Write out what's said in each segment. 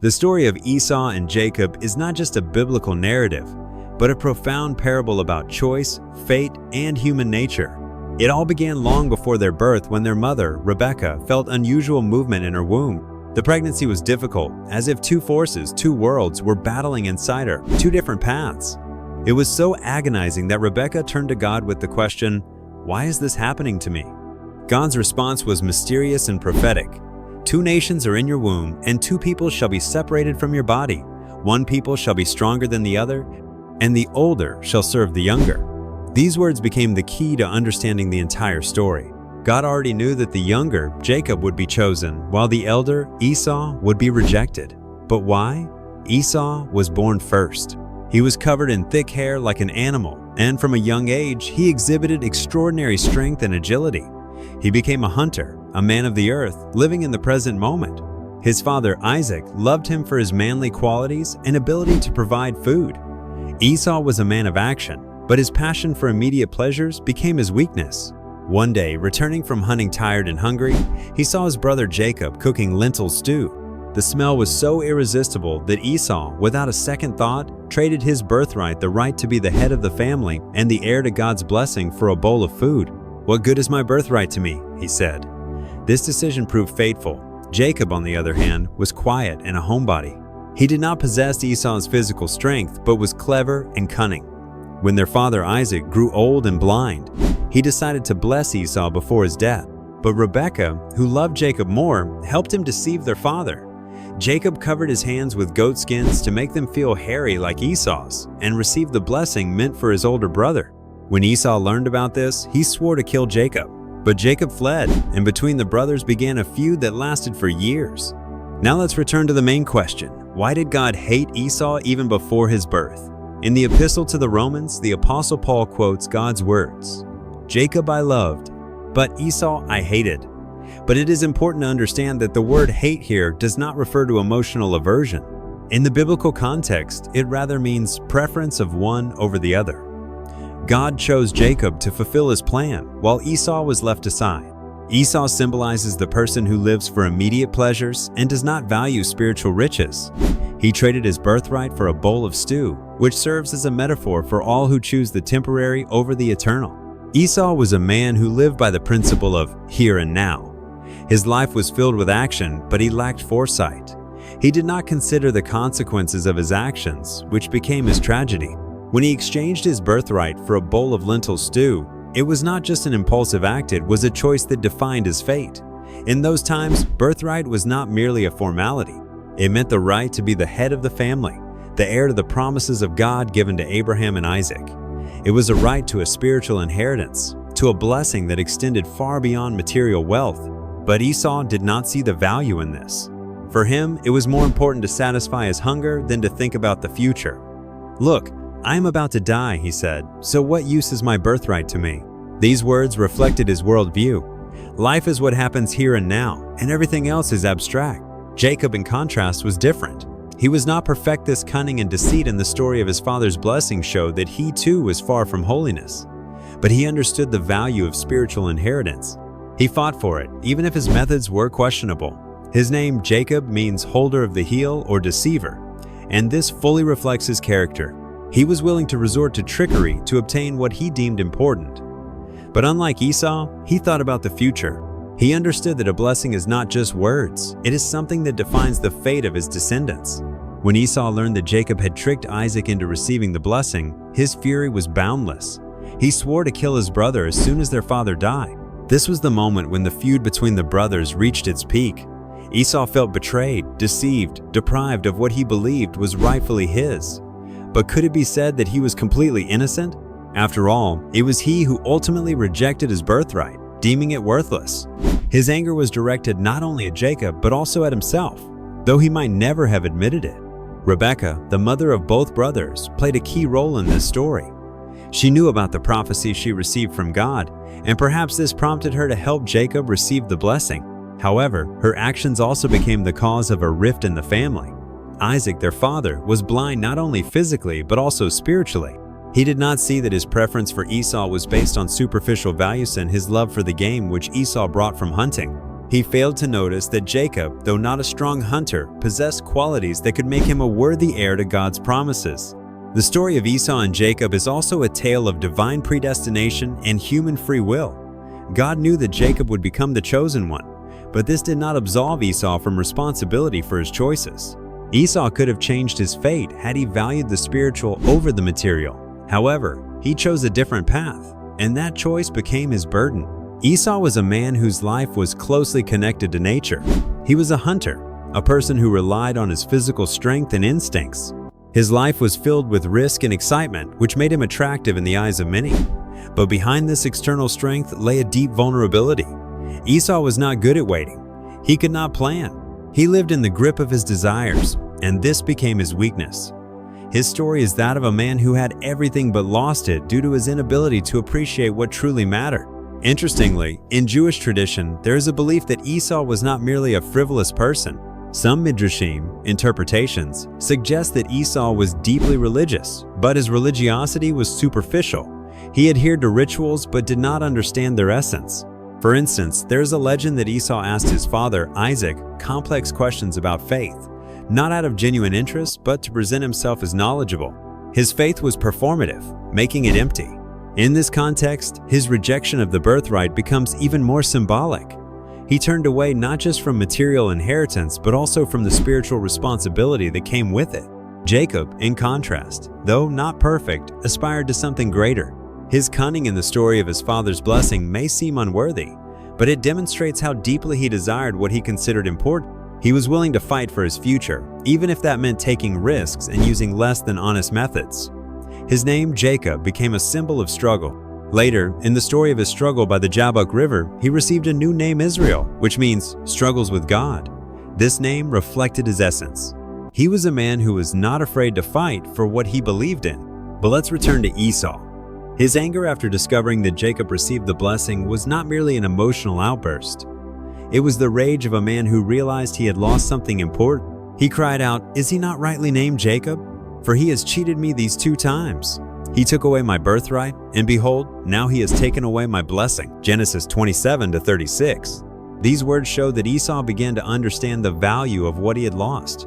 The story of Esau and Jacob is not just a biblical narrative, but a profound parable about choice, fate, and human nature. It all began long before their birth when their mother, Rebecca, felt unusual movement in her womb. The pregnancy was difficult, as if two forces, two worlds, were battling inside her, two different paths. It was so agonizing that Rebecca turned to God with the question, "Why is this happening to me?" God's response was mysterious and prophetic. "Two nations are in your womb, and two people shall be separated from your body. One people shall be stronger than the other, and the older shall serve the younger." These words became the key to understanding the entire story. God already knew that the younger, Jacob, would be chosen, while the elder, Esau, would be rejected. But why? Esau was born first. He was covered in thick hair like an animal, and from a young age, he exhibited extraordinary strength and agility. He became a hunter, a man of the earth, living in the present moment. His father, Isaac, loved him for his manly qualities and ability to provide food. Esau was a man of action, but his passion for immediate pleasures became his weakness. One day, returning from hunting tired and hungry, he saw his brother Jacob cooking lentil stew. The smell was so irresistible that Esau, without a second thought, traded his birthright, the right to be the head of the family and the heir to God's blessing, for a bowl of food. "What good is my birthright to me?" he said. This decision proved fateful. Jacob, on the other hand, was quiet and a homebody. He did not possess Esau's physical strength, but was clever and cunning. When their father Isaac grew old and blind, he decided to bless Esau before his death. But Rebekah, who loved Jacob more, helped him deceive their father. Jacob covered his hands with goat skins to make them feel hairy like Esau's, and received the blessing meant for his older brother. When Esau learned about this, he swore to kill Jacob. But Jacob fled, and between the brothers began a feud that lasted for years. Now let's return to the main question. Why did God hate Esau even before his birth? In the Epistle to the Romans, the Apostle Paul quotes God's words, "Jacob I loved, but Esau I hated." But it is important to understand that the word hate here does not refer to emotional aversion. In the biblical context, it rather means preference of one over the other. God chose Jacob to fulfill his plan, while Esau was left aside. Esau symbolizes the person who lives for immediate pleasures and does not value spiritual riches. He traded his birthright for a bowl of stew, which serves as a metaphor for all who choose the temporary over the eternal. Esau was a man who lived by the principle of here and now. His life was filled with action, but he lacked foresight. He did not consider the consequences of his actions, which became his tragedy. When he exchanged his birthright for a bowl of lentil stew, it was not just an impulsive act, it was a choice that defined his fate. In those times, birthright was not merely a formality. It meant the right to be the head of the family, the heir to the promises of God given to Abraham and Isaac. It was a right to a spiritual inheritance, to a blessing that extended far beyond material wealth. But Esau did not see the value in this. For him, it was more important to satisfy his hunger than to think about the future. "Look, I am about to die," he said, "so what use is my birthright to me?" These words reflected his worldview. Life is what happens here and now, and everything else is abstract. Jacob, in contrast, was different. He was not perfect. This cunning and deceit in the story of his father's blessing showed that he too was far from holiness. But he understood the value of spiritual inheritance. He fought for it, even if his methods were questionable. His name, Jacob, means holder of the heel or deceiver, and this fully reflects his character. He was willing to resort to trickery to obtain what he deemed important. But unlike Esau, he thought about the future. He understood that a blessing is not just words, it is something that defines the fate of his descendants. When Esau learned that Jacob had tricked Isaac into receiving the blessing, his fury was boundless. He swore to kill his brother as soon as their father died. This was the moment when the feud between the brothers reached its peak. Esau felt betrayed, deceived, deprived of what he believed was rightfully his. But could it be said that he was completely innocent? After all, it was he who ultimately rejected his birthright, deeming it worthless. His anger was directed not only at Jacob, but also at himself, though he might never have admitted it. Rebekah, the mother of both brothers, played a key role in this story. She knew about the prophecy she received from God, and perhaps this prompted her to help Jacob receive the blessing. However, her actions also became the cause of a rift in the family. Isaac, their father, was blind not only physically but also spiritually. He did not see that his preference for Esau was based on superficial values and his love for the game which Esau brought from hunting. He failed to notice that Jacob, though not a strong hunter, possessed qualities that could make him a worthy heir to God's promises. The story of Esau and Jacob is also a tale of divine predestination and human free will. God knew that Jacob would become the chosen one, but this did not absolve Esau from responsibility for his choices. Esau could have changed his fate had he valued the spiritual over the material. However, he chose a different path, and that choice became his burden. Esau was a man whose life was closely connected to nature. He was a hunter, a person who relied on his physical strength and instincts. His life was filled with risk and excitement, which made him attractive in the eyes of many. But behind this external strength lay a deep vulnerability. Esau was not good at waiting. He could not plan. He lived in the grip of his desires, and this became his weakness. His story is that of a man who had everything but lost it due to his inability to appreciate what truly mattered. Interestingly, in Jewish tradition, there is a belief that Esau was not merely a frivolous person. Some midrashim interpretations suggest that Esau was deeply religious, but his religiosity was superficial. He adhered to rituals but did not understand their essence. For instance, there is a legend that Esau asked his father, Isaac, complex questions about faith, not out of genuine interest, but to present himself as knowledgeable. His faith was performative, making it empty. In this context, his rejection of the birthright becomes even more symbolic. He turned away not just from material inheritance, but also from the spiritual responsibility that came with it. Jacob, in contrast, though not perfect, aspired to something greater. His cunning in the story of his father's blessing may seem unworthy, but it demonstrates how deeply he desired what he considered important. He was willing to fight for his future, even if that meant taking risks and using less than honest methods. His name, Jacob, became a symbol of struggle. Later, in the story of his struggle by the Jabbok River, he received a new name, Israel, which means struggles with God. This name reflected his essence. He was a man who was not afraid to fight for what he believed in. But let's return to Esau. His anger after discovering that Jacob received the blessing was not merely an emotional outburst. It was the rage of a man who realized he had lost something important. He cried out, "Is he not rightly named Jacob? For he has cheated me these 2 times. He took away my birthright, and behold, now he has taken away my blessing." Genesis 27-36. These words show that Esau began to understand the value of what he had lost.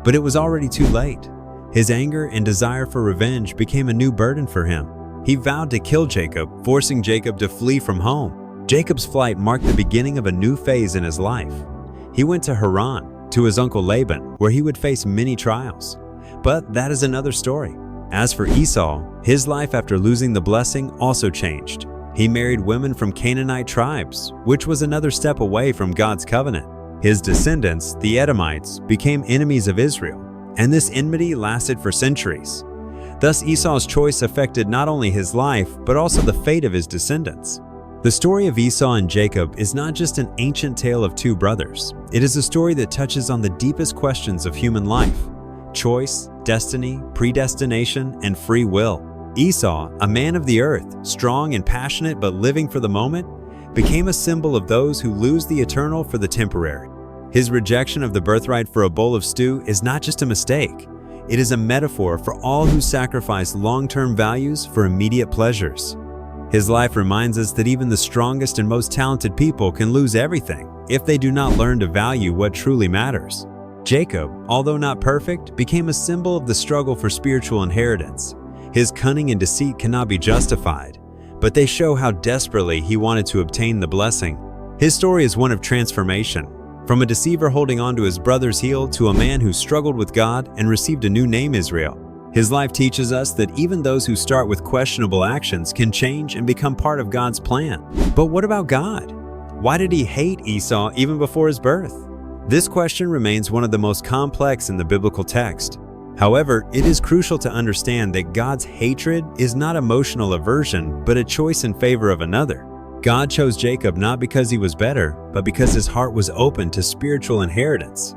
But it was already too late. His anger and desire for revenge became a new burden for him. He vowed to kill Jacob, forcing Jacob to flee from home. Jacob's flight marked the beginning of a new phase in his life. He went to Haran, to his uncle Laban, where he would face many trials. But that is another story. As for Esau, his life after losing the blessing also changed. He married women from Canaanite tribes, which was another step away from God's covenant. His descendants, the Edomites, became enemies of Israel, and this enmity lasted for centuries. Thus, Esau's choice affected not only his life, but also the fate of his descendants. The story of Esau and Jacob is not just an ancient tale of 2 brothers. It is a story that touches on the deepest questions of human life: choice, destiny, predestination, and free will. Esau, a man of the earth, strong and passionate but living for the moment, became a symbol of those who lose the eternal for the temporary. His rejection of the birthright for a bowl of stew is not just a mistake. It is a metaphor for all who sacrifice long-term values for immediate pleasures. His life reminds us that even the strongest and most talented people can lose everything if they do not learn to value what truly matters. Jacob, although not perfect, became a symbol of the struggle for spiritual inheritance. His cunning and deceit cannot be justified, but they show how desperately he wanted to obtain the blessing. His story is one of transformation, from a deceiver holding on to his brother's heel to a man who struggled with God and received a new name, Israel. His life teaches us that even those who start with questionable actions can change and become part of God's plan. But what about God? Why did he hate Esau even before his birth? This question remains one of the most complex in the biblical text. However, it is crucial to understand that God's hatred is not emotional aversion, but a choice in favor of another. God chose Jacob not because he was better, but because his heart was open to spiritual inheritance.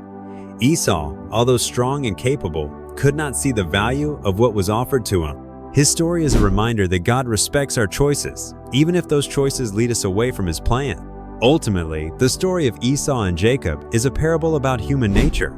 Esau, although strong and capable, could not see the value of what was offered to him. His story is a reminder that God respects our choices, even if those choices lead us away from his plan. Ultimately, the story of Esau and Jacob is a parable about human nature.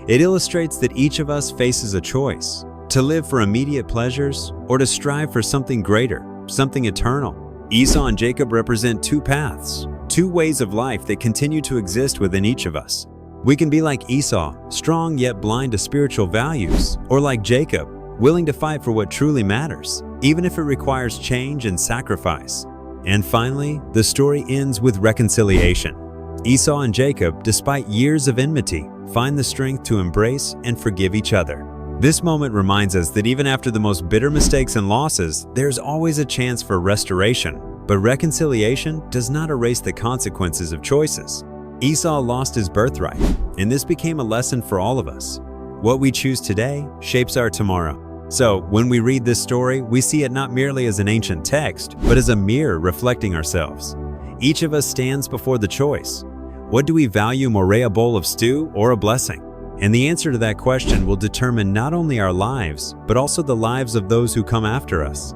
It illustrates that each of us faces a choice: to live for immediate pleasures or to strive for something greater, something eternal. Esau and Jacob represent 2 paths, two ways of life that continue to exist within each of us. We can be like Esau, strong yet blind to spiritual values, or like Jacob, willing to fight for what truly matters, even if it requires change and sacrifice. And finally, the story ends with reconciliation. Esau and Jacob, despite years of enmity, find the strength to embrace and forgive each other. This moment reminds us that even after the most bitter mistakes and losses, there's always a chance for restoration. But reconciliation does not erase the consequences of choices. Esau lost his birthright, and this became a lesson for all of us. What we choose today shapes our tomorrow. So, when we read this story, we see it not merely as an ancient text, but as a mirror reflecting ourselves. Each of us stands before the choice. What do we value more, a bowl of stew or a blessing? And the answer to that question will determine not only our lives, but also the lives of those who come after us.